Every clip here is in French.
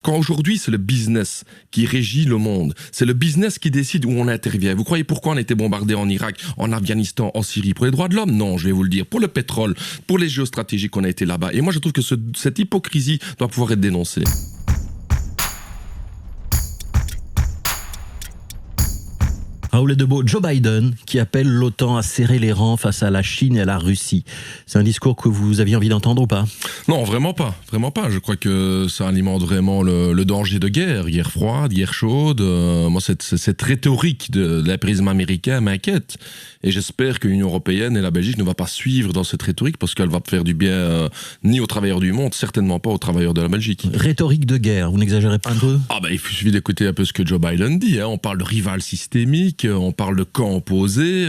quand aujourd'hui c'est le business qui régit le monde, c'est le business qui décide où on intervient. Vous croyez pourquoi on a été bombardé en Irak, en Afghanistan, en Syrie? Pour les droits de l'homme? Non, je vais vous le dire. Pour le pétrole, pour les géostratégies qu'on a été là-bas. Et moi je trouve que cette hypocrisie doit pouvoir être dénoncée. Raoul Edebo, Joe Biden qui appelle l'OTAN à serrer les rangs face à la Chine et à la Russie. C'est un discours que vous aviez envie d'entendre ou pas? Non, vraiment pas. Vraiment pas. Je crois que ça alimente vraiment le danger de guerre froide, guerre chaude. Moi, cette rhétorique de l'impérialisme américain m'inquiète. Et j'espère que l'Union européenne et la Belgique ne vont pas suivre dans cette rhétorique parce qu'elle va faire du bien ni aux travailleurs du monde, certainement pas aux travailleurs de la Belgique. Rhétorique de guerre, vous n'exagérez pas un peu? Il suffit d'écouter un peu ce que Joe Biden dit. On parle de rival systémique, on parle de camp opposé.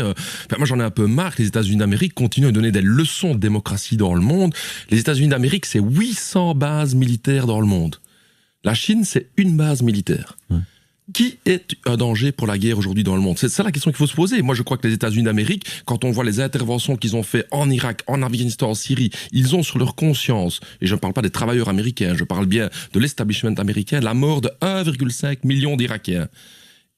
Moi, j'en ai un peu marre que les États-Unis d'Amérique continuent à donner des leçons de démocratie dans le monde. Les États-Unis d'Amérique, c'est 800 bases militaires dans le monde. La Chine, c'est une base militaire. Ouais. Qui est un danger pour la guerre aujourd'hui dans le monde? C'est ça la question qu'il faut se poser. Moi, je crois que les États-Unis d'Amérique, quand on voit les interventions qu'ils ont fait en Irak, en Afghanistan, en Syrie, ils ont sur leur conscience, et je ne parle pas des travailleurs américains, je parle bien de l'establishment américain, la mort de 1,5 million d'Irakiens.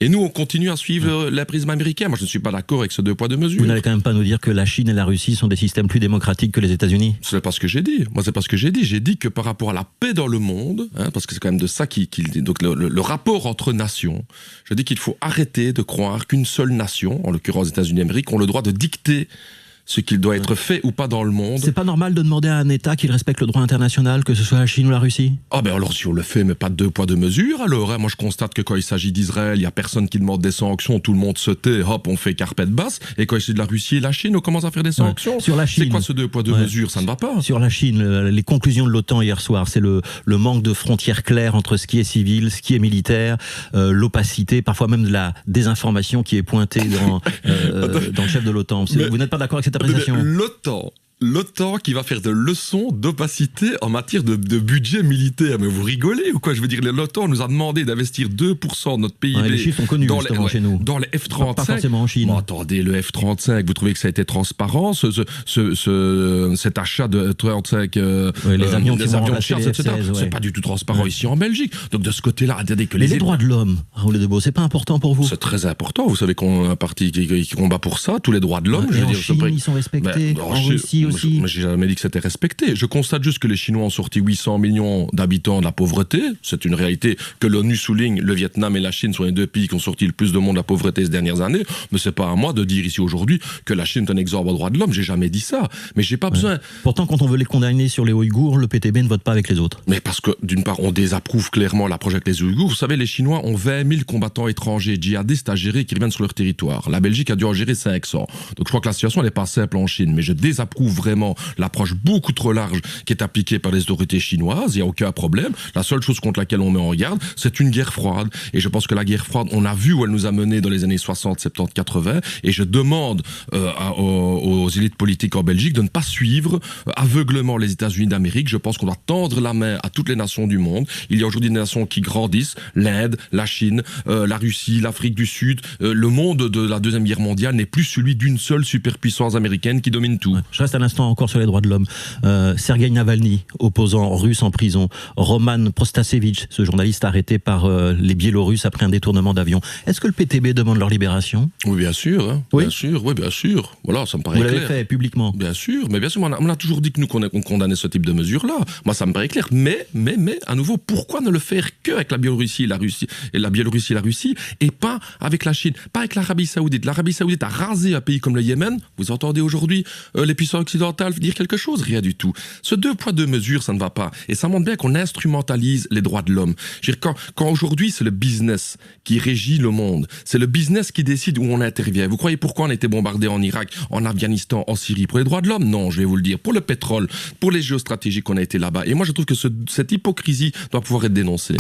Et nous, on continue à suivre l'impérialisme américain. Moi, je ne suis pas d'accord avec ce 2 poids 2 mesures. Vous n'allez quand même pas nous dire que la Chine et la Russie sont des systèmes plus démocratiques que les États-Unis? Ce n'est pas ce que j'ai dit. Moi, c'est pas ce que j'ai dit. J'ai dit que par rapport à la paix dans le monde, parce que c'est quand même de ça qu'il dit, donc le rapport entre nations, je dis qu'il faut arrêter de croire qu'une seule nation, en l'occurrence les États-Unis d'Amérique, ont le droit de dicter ce qu'il doit être fait ou pas dans le monde. C'est pas normal de demander à un État qu'il respecte le droit international, que ce soit la Chine ou la Russie? Alors si on le fait, mais pas de 2 poids 2 mesures, alors moi je constate que quand il s'agit d'Israël, il y a personne qui demande des sanctions, tout le monde se tait, hop, on fait carpette basse, et quand il s'agit de la Russie et la Chine, on commence à faire des sanctions. Sur la Chine, c'est quoi ce 2 poids 2 mesures? Ça ne va pas. Sur la Chine, les conclusions de l'OTAN hier soir, c'est le manque de frontières claires entre ce qui est civil, ce qui est militaire, l'opacité, parfois même de la désinformation qui est pointée dans le chef de l'OTAN. Vous n'êtes pas d'accord avec cette appréciation? L'OTAN qui va faire des leçons d'opacité en matière de budget militaire. Mais vous rigolez ou quoi? Je veux dire, l'OTAN nous a demandé d'investir 2% de notre PIB. Les chiffres sont connus chez nous. Dans les F-35. Pas forcément en Chine. Attendez, le F-35, vous trouvez que ça a été transparent, cet achat de 35 les avions qui vont remplacer les etc. F-16, C'est pas du tout transparent ici en Belgique. Donc de ce côté-là, attendez que les droits de l'homme, Raoul Edebo, c'est pas important pour vous? C'est très important. Vous savez qu'on a un parti qui combat pour ça, tous les droits de l'homme. En Chine, ils sont respectés. En Russie aussi. Mais j'ai jamais dit que c'était respecté. Je constate juste que les Chinois ont sorti 800 millions d'habitants de la pauvreté. C'est une réalité que l'ONU souligne. Le Vietnam et la Chine sont les 2 pays qui ont sorti le plus de monde de la pauvreté ces dernières années. Mais c'est pas à moi de dire ici aujourd'hui que la Chine est un exemple aux droits de l'homme. J'ai jamais dit ça. Mais j'ai pas besoin. Pourtant, quand on veut les condamner sur les Ouïghours, le PTB ne vote pas avec les autres. Mais parce que, d'une part, on désapprouve clairement l'approche avec les Ouïghours. Vous savez, les Chinois ont 20 000 combattants étrangers djihadistes à gérer qui reviennent sur leur territoire. La Belgique a dû en gérer 500. Donc je crois que la situation n'est pas simple en Chine. Mais je désapprouve vraiment l'approche beaucoup trop large qui est appliquée par les autorités chinoises. Il n'y a aucun problème. La seule chose contre laquelle on met en garde, c'est une guerre froide. Et je pense que la guerre froide, on a vu où elle nous a menés dans les années 60, 70, 80. Et je demande aux élites politiques en Belgique de ne pas suivre aveuglement les États-Unis d'Amérique. Je pense qu'on doit tendre la main à toutes les nations du monde. Il y a aujourd'hui des nations qui grandissent. L'Inde, la Chine, la Russie, l'Afrique du Sud. Le monde de la Deuxième Guerre mondiale n'est plus celui d'une seule superpuissance américaine qui domine tout. Je reste un instant encore sur les droits de l'homme. Sergueï Navalny, opposant russe en prison. Roman Protasevich, ce journaliste arrêté par les Biélorusses après un détournement d'avion. Est-ce que le PTB demande leur libération? Oui, bien sûr. Hein. Oui? Bien sûr, oui, bien sûr. Voilà, ça me paraît clair. Vous l'avez fait publiquement? Bien sûr, mais bien sûr, on a toujours dit que nous qu'on condamnait ce type de mesures-là. Moi, ça me paraît clair. Mais, à nouveau, pourquoi ne le faire qu'avec la Biélorussie et la Russie, et pas avec la Chine, pas avec l'Arabie Saoudite? L'Arabie Saoudite a rasé un pays comme le Yémen. Vous entendez aujourd'hui les puissances occidentales dire quelque chose? Rien du tout. Ce 2 poids 2 mesures, ça ne va pas. Et ça montre bien qu'on instrumentalise les droits de l'homme. Je veux dire, quand aujourd'hui c'est le business qui régit le monde, c'est le business qui décide où on intervient. Vous croyez pourquoi on a été bombardé en Irak, en Afghanistan, en Syrie? Pour les droits de l'homme? Non, je vais vous le dire. Pour le pétrole, pour les géostratégies qu'on a été là-bas. Et moi je trouve que cette hypocrisie doit pouvoir être dénoncée.